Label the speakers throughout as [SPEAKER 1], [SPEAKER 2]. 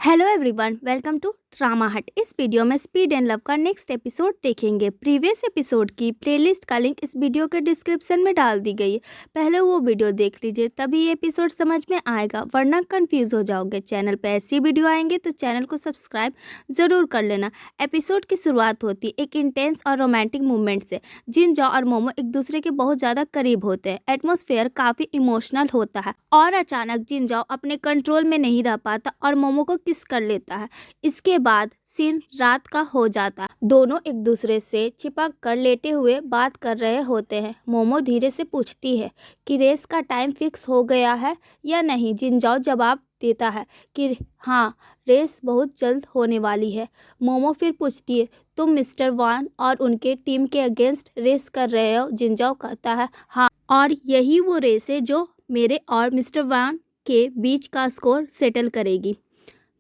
[SPEAKER 1] Hello everyone, welcome to drama hut. इस video में speed and love का next episode देखेंगे। प्रीवियस एपिसोड की प्लेलिस्ट का लिंक इस वीडियो के डिस्क्रिप्शन में डाल दी गई है। पहले वो वीडियो देख लीजिए, तभी ये एपिसोड समझ में आएगा, वरना कंफ्यूज हो जाओगे। चैनल पे ऐसी वीडियो आएंगे तो चैनल को सब्सक्राइब ज़रूर कर लेना। एपिसोड की शुरुआत होती है एक इंटेंस और रोमांटिक मूवमेंट से। जिनजो और मोमो एक दूसरे के बहुत ज़्यादा करीब होते हैं। एटमॉस्फेयर काफ़ी इमोशनल होता है और अचानक जिनजो अपने कंट्रोल में नहीं रह पाता और मोमो को किस कर लेता है। इसके बाद सीन रात का हो जाता है। दोनों एक दूसरे से चिपक कर लेटे हुए बात कर रहे होते हैं। मोमो धीरे से पूछती है कि रेस का टाइम फिक्स हो गया है या नहीं। जिनजाओ जवाब देता है कि हाँ, रेस बहुत जल्द होने वाली है। मोमो फिर पूछती है, तुम मिस्टर वान और उनके टीम के अगेंस्ट रेस कर रहे हो। जिनजाओ कहता है हाँ, और यही वो रेस है जो मेरे और मिस्टर वान के बीच का स्कोर सेटल करेगी।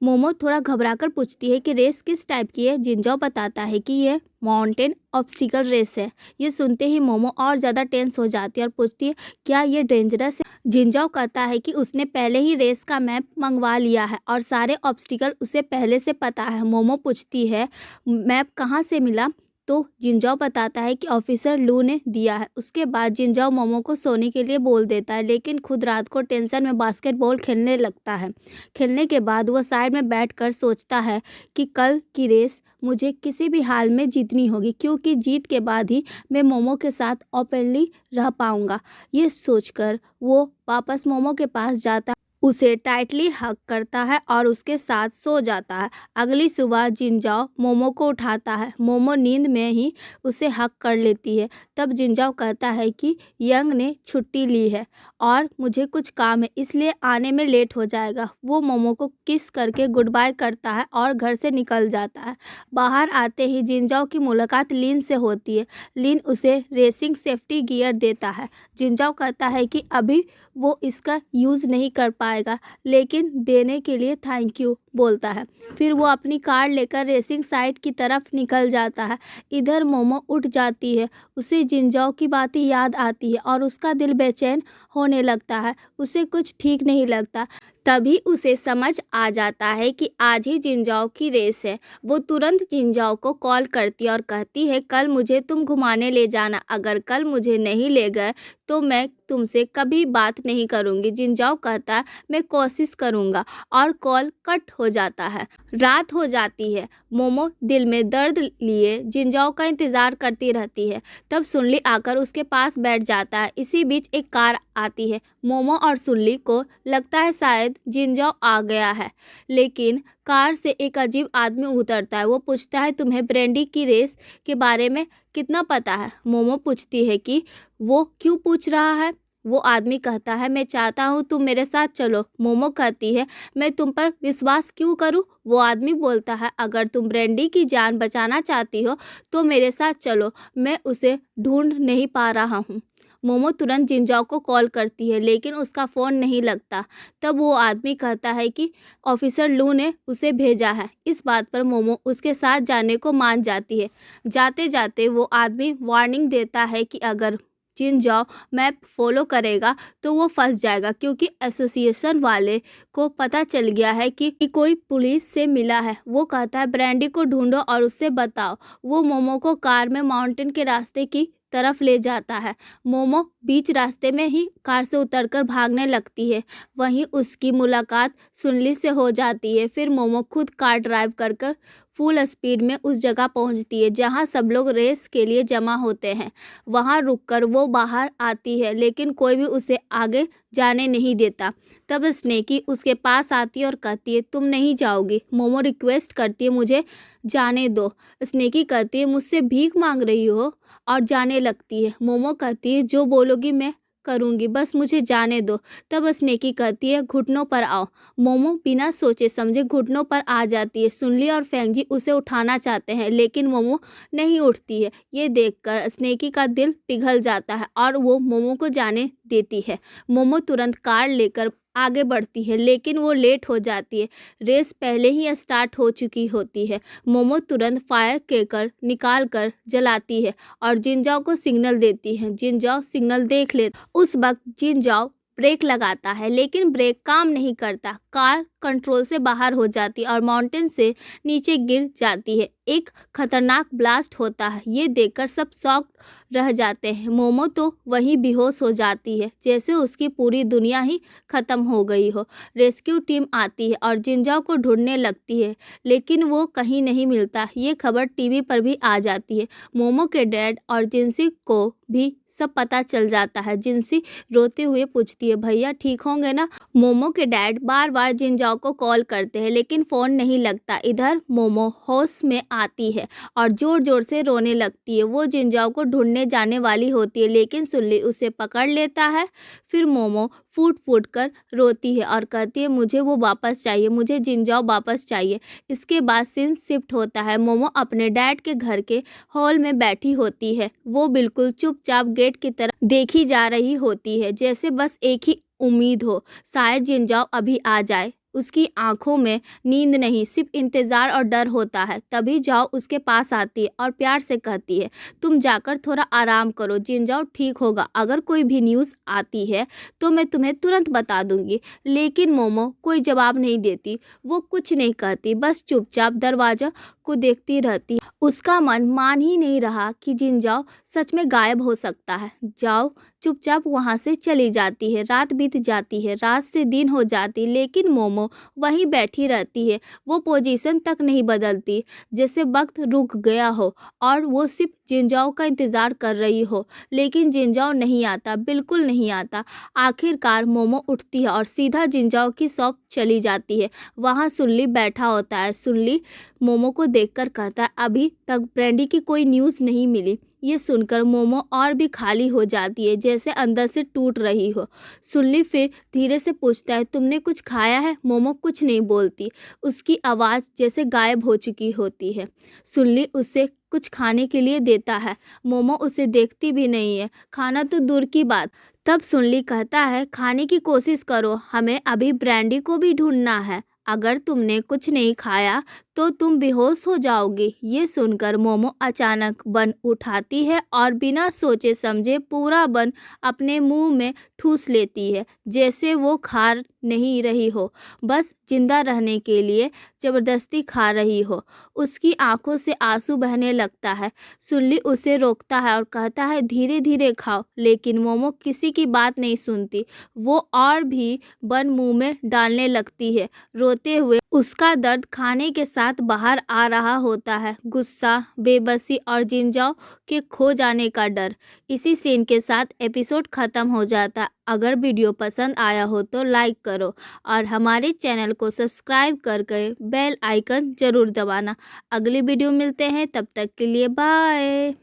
[SPEAKER 1] मोमो थोड़ा घबराकर पूछती है कि रेस किस टाइप की है। जिनजाओ बताता है कि यह माउंटेन ऑब्स्टिकल रेस है। ये सुनते ही मोमो और ज़्यादा टेंस हो जाती है और पूछती है क्या ये डेंजरस है। जिनजाओ कहता है कि उसने पहले ही रेस का मैप मंगवा लिया है और सारे ऑब्स्टिकल उसे पहले से पता है। मोमो पूछती है मैप कहाँ से मिला, तो जिनजाओ बताता है कि ऑफिसर लू ने दिया है। उसके बाद जिनजाओ मोमो को सोने के लिए बोल देता है, लेकिन खुद रात को टेंशन में बास्केटबॉल खेलने लगता है। खेलने के बाद वो साइड में बैठकर सोचता है कि कल की रेस मुझे किसी भी हाल में जीतनी होगी, क्योंकि जीत के बाद ही मैं मोमो के साथ ओपनली रह पाऊंगा। ये सोचकर वो वापस मोमो के पास जाता है, उसे टाइटली हग करता है और उसके साथ सो जाता है। अगली सुबह जिनजाओ मोमो को उठाता है। मोमो नींद में ही उसे हग कर लेती है। तब जिनजाओ कहता है कि यंग ने छुट्टी ली है और मुझे कुछ काम है, इसलिए आने में लेट हो जाएगा। वो मोमो को किस करके गुड बाय करता है और घर से निकल जाता है। बाहर आते ही जिनजाओ की मुलाकात लिन से होती है। लिन उसे रेसिंग सेफ्टी गियर देता है। जिनजाओ कहता है कि अभी वो इसका यूज़ नहीं कर पाएगा, लेकिन देने के लिए थैंक यू बोलता है। फिर वो अपनी कार लेकर रेसिंग साइट की तरफ निकल जाता है। इधर मोमो उठ जाती है। उसे जिनजाओ की बातें याद आती है और उसका दिल बेचैन होने लगता है। उसे कुछ ठीक नहीं लगता। तभी उसे समझ आ जाता है कि आज ही जिनजाओ की रेस है। वो तुरंत जिनजाओ को कॉल करती है और कहती है कल मुझे तुम घुमाने ले जाना। अगर कल मुझे नहीं ले गए तो मैं तुमसे कभी बात नहीं करूँगी। जिनजाओ कहता है मैं कोशिश करूँगा, और कॉल कट हो जाता है। रात हो जाती है। मोमो दिल में दर्द लिए जिनजाओ का इंतज़ार करती रहती है। तब सुनली आकर उसके पास बैठ जाता है। इसी बीच एक कार आती है। मोमो और सुनली को लगता है शायद जिनजाओ आ गया है, लेकिन कार से एक अजीब आदमी उतरता है। वो पूछता है तुम्हें ब्रेंडी की रेस के बारे में कितना पता है। मोमो पूछती है कि वो क्यों पूछ रहा है। वो आदमी कहता है मैं चाहता हूँ तुम मेरे साथ चलो। मोमो कहती है मैं तुम पर विश्वास क्यों करूँ। वो आदमी बोलता है अगर तुम ब्रेंडी की जान बचाना चाहती हो तो मेरे साथ चलो, मैं उसे ढूंढ नहीं पा रहा हूँ। मोमो तुरंत जिनजाओ को कॉल करती है, लेकिन उसका फ़ोन नहीं लगता। तब वो आदमी कहता है कि ऑफिसर लू ने उसे भेजा है। इस बात पर मोमो उसके साथ जाने को मान जाती है। जाते जाते वो आदमी वार्निंग देता है कि अगर जिनजाओ मैप फॉलो करेगा तो वो फंस जाएगा, क्योंकि एसोसिएशन वाले को पता चल गया है कि कोई पुलिस से मिला है। वो कहता है ब्रैंडी को ढूंढो और उससे बताओ। वो मोमो को कार में माउंटेन के रास्ते की तरफ ले जाता है। मोमो बीच रास्ते में ही कार से उतरकर भागने लगती है। वहीं उसकी मुलाकात सुनली से हो जाती है। फिर मोमो खुद कार ड्राइव कर कर फुल स्पीड में उस जगह पहुंचती है जहां सब लोग रेस के लिए जमा होते हैं। वहां रुककर वो बाहर आती है, लेकिन कोई भी उसे आगे जाने नहीं देता। तब स्नेकी उसके पास आती है और कहती है तुम नहीं जाओगी। मोमो रिक्वेस्ट करती है मुझे जाने दो। स्नेकी कहती है मुझसे भीख मांग रही हो, और जाने लगती है। मोमो कहती है जो बोलोगी मैं करूँगी, बस मुझे जाने दो। तब स्नेकी कहती है घुटनों पर आओ। मोमो बिना सोचे समझे घुटनों पर आ जाती है। सुनली और फेंगजी उसे उठाना चाहते हैं, लेकिन मोमो नहीं उठती है। ये देखकर स्नेकी का दिल पिघल जाता है और वो मोमो को जाने देती है। मोमो तुरंत कार लेकर आगे बढ़ती है, लेकिन वो लेट हो जाती है। रेस पहले ही स्टार्ट हो चुकी होती है। मोमो तुरंत फायर क्रैकर निकाल कर जलाती है और जिनजाओ को सिग्नल देती है। जिनजाओ सिग्नल देख ले। उस वक्त जिनजाओ ब्रेक लगाता है लेकिन ब्रेक काम नहीं करता। कार कंट्रोल से बाहर हो जाती है और माउंटेन से नीचे गिर जाती है। एक खतरनाक ब्लास्ट होता है। ये देखकर सब शॉक रह जाते हैं। मोमो तो वहीं बेहोश हो जाती है जैसे उसकी पूरी दुनिया ही खत्म हो गई हो। रेस्क्यू टीम आती है और जिंजाओ को ढूंढने लगती है लेकिन वो कहीं नहीं मिलता। ये खबर टीवी पर भी आ जाती है। मोमो के डैड और जिनसी को भी सब पता चल जाता है। जिनसी रोते हुए पूछती है, भैया ठीक होंगे ना? मोमो के डैड बार बार जिंजाओ को कॉल करते हैं लेकिन फ़ोन नहीं लगता। इधर मोमो होश में आती है और ज़ोर ज़ोर से रोने लगती है। वो जिंजाओ को ढूंढने जाने वाली होती है लेकिन सुल्ली उसे पकड़ लेता है। फिर मोमो फूट फूट कर रोती है और कहती है, मुझे वो वापस चाहिए, मुझे जिंजाओ वापस चाहिए। इसके बाद सीन शिफ्ट होता है। मोमो अपने डैड के घर के हॉल में बैठी होती है। वो बिल्कुल चुपचाप गेट की तरफ देखी जा रही होती है जैसे बस एक ही उम्मीद हो, शायद जिंजाओ अभी आ जाए। उसकी आंखों में नींद नहीं, सिर्फ इंतजार और डर होता है। तभी जाओ उसके पास आती है और प्यार से कहती है, तुम जाकर थोड़ा आराम करो, जिंजाओ ठीक होगा। अगर कोई भी न्यूज़ आती है तो मैं तुम्हें तुरंत बता दूंगी। लेकिन मोमो कोई जवाब नहीं देती। वो कुछ नहीं कहती, बस चुपचाप दरवाजा को देखती रहती। उसका मन मान ही नहीं रहा कि जिंजाओ सच में गायब हो सकता है। जाओ चुपचाप वहां से चली जाती है। रात बीत जाती है, रात से दिन हो जाती, लेकिन मोमो वहीं बैठी रहती है। वो पोजीशन तक नहीं बदलती, जैसे वक्त रुक गया हो और वो सिर्फ जिंजाओ का इंतजार कर रही हो। लेकिन जिंजाओ नहीं आता, बिल्कुल नहीं आता। आखिरकार मोमो उठती है और सीधा जिंजाओ की शॉप चली जाती है। वहाँ सुल्ली बैठा होता है। सुल्ली मोमो को देखकर कहता है, अभी तक ब्रांडी की कोई न्यूज़ नहीं मिली। ये सुनकर मोमो और भी खाली हो जाती है, जैसे अंदर से टूट रही हो। सुल्ली फिर धीरे से पूछता है, तुमने कुछ खाया है? मोमो कुछ नहीं बोलती। उसकी आवाज़ जैसे गायब हो चुकी होती है। सुल्ली उससे कुछ खाने के लिए देता है। मोमो उसे देखती भी नहीं है, खाना तो दूर की बात। तब सुल्ली कहता है, खाने की कोशिश करो, हमें अभी ब्रांडी को भी ढूंढना है। अगर तुमने कुछ नहीं खाया तो तुम बेहोश हो जाओगी। ये सुनकर मोमो अचानक बन उठाती है और बिना सोचे समझे पूरा बन अपने मुंह में ठूस लेती है, जैसे वो खा नहीं रही हो, बस जिंदा रहने के लिए जबरदस्ती खा रही हो। उसकी आंखों से आंसू बहने लगता है। सुल्ली उसे रोकता है और कहता है, धीरे धीरे खाओ, लेकिन मोमो किसी की बात नहीं सुनती। वो और भी बन मुंह में डालने लगती है। रोते हुए उसका दर्द खाने के साथ बाहर आ रहा होता है, गुस्सा, बेबसी और जिंजाओ के खो जाने का डर। इसी सीन के साथ एपिसोड खत्म हो जाता। अगर वीडियो पसंद आया हो तो लाइक करो और हमारे चैनल को सब्सक्राइब करके बेल आइकन जरूर दबाना। अगली वीडियो मिलते हैं, तब तक के लिए बाय।